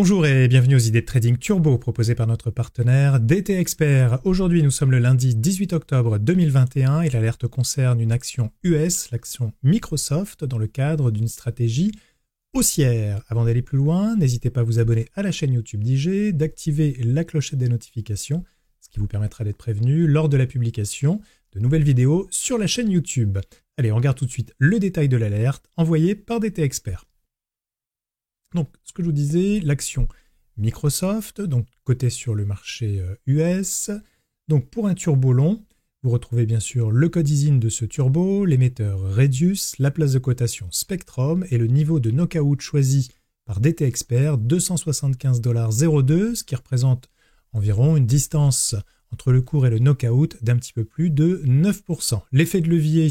Bonjour et bienvenue aux idées de trading turbo proposées par notre partenaire DT Expert. Aujourd'hui, nous sommes le lundi 18 octobre 2021 et l'alerte concerne une action US, l'action Microsoft, dans le cadre d'une stratégie haussière. Avant d'aller plus loin, n'hésitez pas à vous abonner à la chaîne YouTube d'IG, d'activer la clochette des notifications, ce qui vous permettra d'être prévenu lors de la publication de nouvelles vidéos sur la chaîne YouTube. Allez, on regarde tout de suite le détail de l'alerte envoyée par DT Expert. Donc, ce que je vous disais, l'action Microsoft, donc cotée sur le marché US. Donc, pour un turbo long, vous retrouvez bien sûr le code ISIN de ce turbo, l'émetteur Radius, la place de cotation Spectrum et le niveau de knockout choisi par DT Expert, 275,02 $, ce qui représente environ une distance entre le cours et le knockout d'un petit peu plus de 9%. L'effet de levier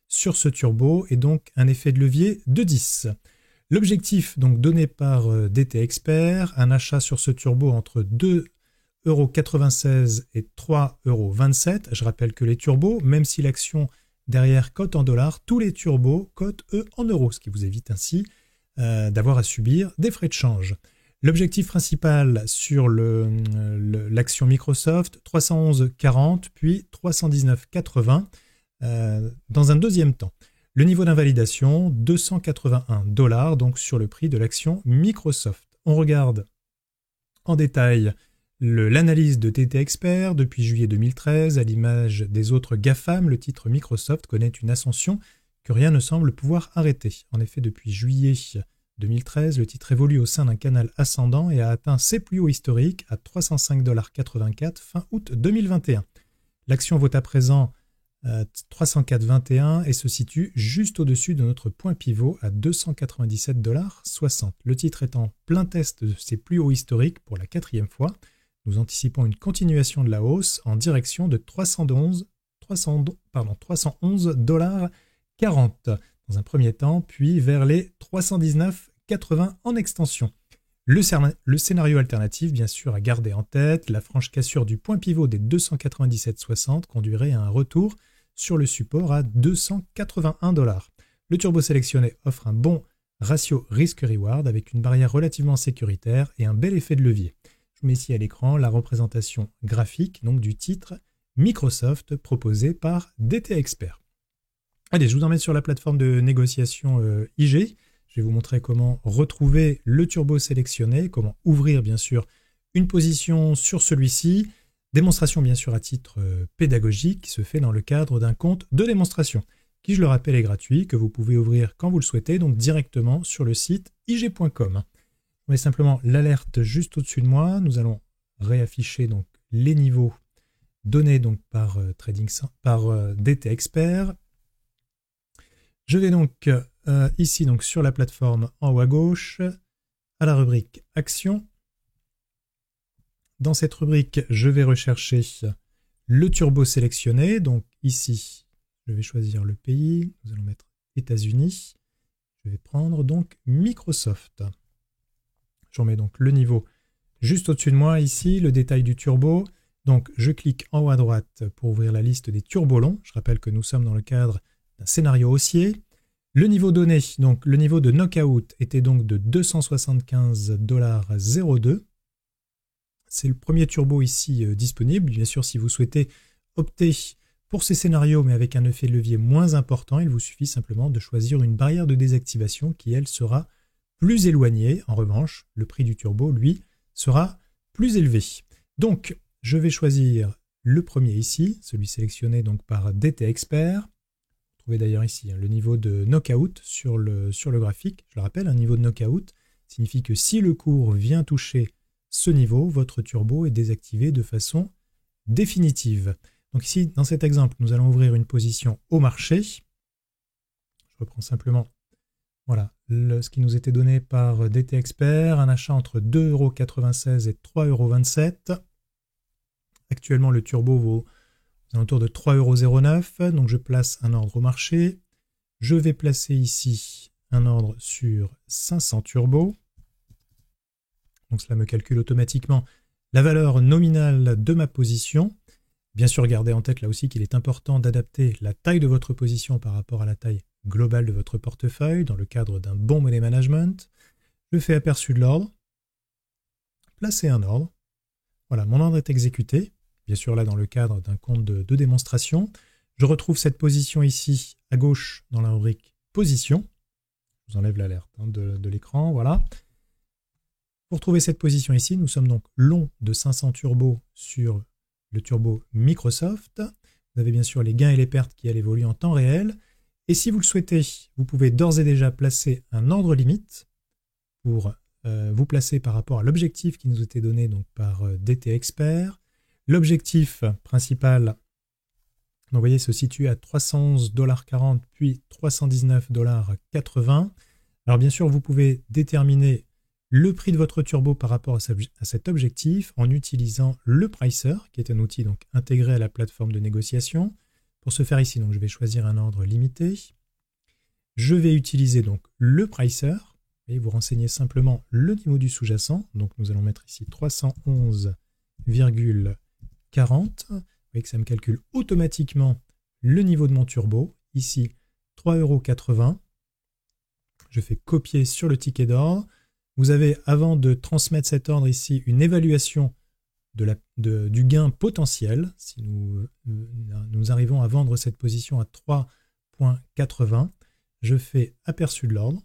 sur ce turbo est donc un effet de levier de 10. L'objectif donc donné par DT Expert, un achat sur ce turbo entre 2,96 € et 3,27 €. Je rappelle que les turbos, même si l'action derrière cote en dollars, tous les turbos cotent eux en euros, ce qui vous évite ainsi d'avoir à subir des frais de change. L'objectif principal sur l'action Microsoft, 311,40 puis 319,80 dans un deuxième temps. Le niveau d'invalidation, 281 $, donc sur le prix de l'action Microsoft. On regarde en détail l'analyse de DT Expert depuis juillet 2013. À l'image des autres GAFAM, le titre Microsoft connaît une ascension que rien ne semble pouvoir arrêter. En effet, depuis juillet 2013, le titre évolue au sein d'un canal ascendant et a atteint ses plus hauts historiques à 305,84 $ fin août 2021. L'action vaut à présent 304,21 et se situe juste au-dessus de notre point pivot à 297,60 $. Le titre est en plein test de ses plus hauts historiques pour la quatrième fois. Nous anticipons une continuation de la hausse en direction de 311,40 $ dans un premier temps, puis vers les 319,80 € en extension. Le scénario alternatif, bien sûr, à garder en tête, la franche cassure du point pivot des 297,60 conduirait à un retour sur le support à 281 $. Le turbo sélectionné offre un bon ratio risque-reward avec une barrière relativement sécuritaire et un bel effet de levier. Je vous mets ici à l'écran la représentation graphique donc du titre Microsoft proposé par DT Expert. Allez, je vous emmène sur la plateforme de négociation IG. Je vais vous montrer comment retrouver le turbo sélectionné, comment ouvrir bien sûr une position sur celui-ci. Démonstration bien sûr à titre pédagogique qui se fait dans le cadre d'un compte de démonstration qui, je le rappelle, est gratuit, que vous pouvez ouvrir quand vous le souhaitez, donc directement sur le site ig.com. On met simplement l'alerte juste au-dessus de moi. Nous allons réafficher donc les niveaux donnés donc par DT Expert. Je vais donc ici donc sur la plateforme en haut à gauche à la rubrique Action. Dans cette rubrique, je vais rechercher le turbo sélectionné. Donc ici, je vais choisir le pays. Nous allons mettre États-Unis. Je vais prendre donc Microsoft. Je remets donc le niveau juste au-dessus de moi ici, le détail du turbo. Donc je clique en haut à droite pour ouvrir la liste des turbos longs. Je rappelle que nous sommes dans le cadre d'un scénario haussier. Le niveau donné, donc le niveau de knockout était donc de 275,02 $. C'est le premier turbo ici disponible. Bien sûr, si vous souhaitez opter pour ces scénarios, mais avec un effet de levier moins important, il vous suffit simplement de choisir une barrière de désactivation qui, elle, sera plus éloignée. En revanche, le prix du turbo, lui, sera plus élevé. Donc, je vais choisir le premier ici, celui sélectionné donc par DT Expert. Vous trouvez d'ailleurs ici le niveau de knockout sur le graphique. Je le rappelle, un niveau de knockout signifie que si le cours vient toucher ce niveau, votre turbo est désactivé de façon définitive. Donc ici, dans cet exemple, nous allons ouvrir une position au marché. Je reprends simplement ce qui nous était donné par DT Expert, un achat entre 2,96 € et 3,27 €. Actuellement, le turbo vaut aux alentours de 3,09 €, donc je place un ordre au marché. Je vais placer ici un ordre sur 500 turbos. Donc cela me calcule automatiquement la valeur nominale de ma position. Bien sûr, gardez en tête là aussi qu'il est important d'adapter la taille de votre position par rapport à la taille globale de votre portefeuille dans le cadre d'un bon money management. Je fais aperçu de l'ordre. placer un ordre. Voilà, mon ordre est exécuté. Bien sûr, là, dans le cadre d'un compte de démonstration. Je retrouve cette position ici, à gauche, dans la rubrique position. Je vous enlève l'alerte de l'écran, voilà. Pour trouver cette position ici, nous sommes donc long de 500 turbo sur le turbo Microsoft. Vous avez bien sûr les gains et les pertes qui évoluent en temps réel. Et si vous le souhaitez, vous pouvez d'ores et déjà placer un ordre limite pour vous placer par rapport à l'objectif qui nous était donné donc, par DT Expert. L'objectif principal, donc, vous voyez, se situe à 311,40 $ puis 319,80 $. Alors bien sûr, vous pouvez déterminer le prix de votre turbo par rapport à cet objectif en utilisant le pricer, qui est un outil donc intégré à la plateforme de négociation. Pour ce faire ici, donc, je vais choisir un ordre limité. Je vais utiliser donc le pricer. Et vous renseignez simplement le niveau du sous-jacent. Donc nous allons mettre ici 311,40 $. Vous voyez que ça me calcule automatiquement le niveau de mon turbo. Ici, 3,80 €. Je fais copier sur le ticket d'ordre. Vous avez, avant de transmettre cet ordre ici, une évaluation du gain potentiel. Si nous arrivons à vendre cette position à 3,80 €, je fais aperçu de l'ordre.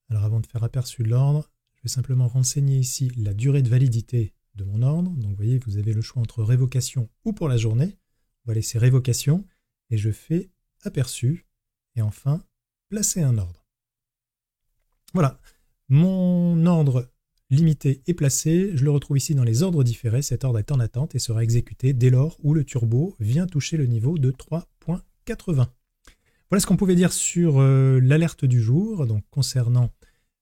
Alors avant de faire aperçu de l'ordre, je vais simplement renseigner ici la durée de validité de mon ordre. Donc vous voyez, vous avez le choix entre révocation ou pour la journée. On va laisser révocation et je fais aperçu et enfin placer un ordre. Voilà, mon ordre limité est placé. Je le retrouve ici dans les ordres différés. Cet ordre est en attente et sera exécuté dès lors où le turbo vient toucher le niveau de 3,80 €. Voilà ce qu'on pouvait dire sur l'alerte du jour, donc concernant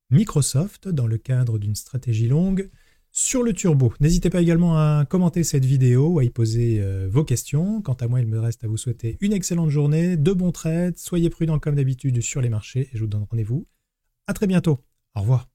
Microsoft dans le cadre d'une stratégie longue sur le turbo. N'hésitez pas également à commenter cette vidéo ou à y poser vos questions. Quant à moi, il me reste à vous souhaiter une excellente journée, de bons trades, soyez prudents comme d'habitude sur les marchés et je vous donne rendez-vous à très bientôt. Au revoir.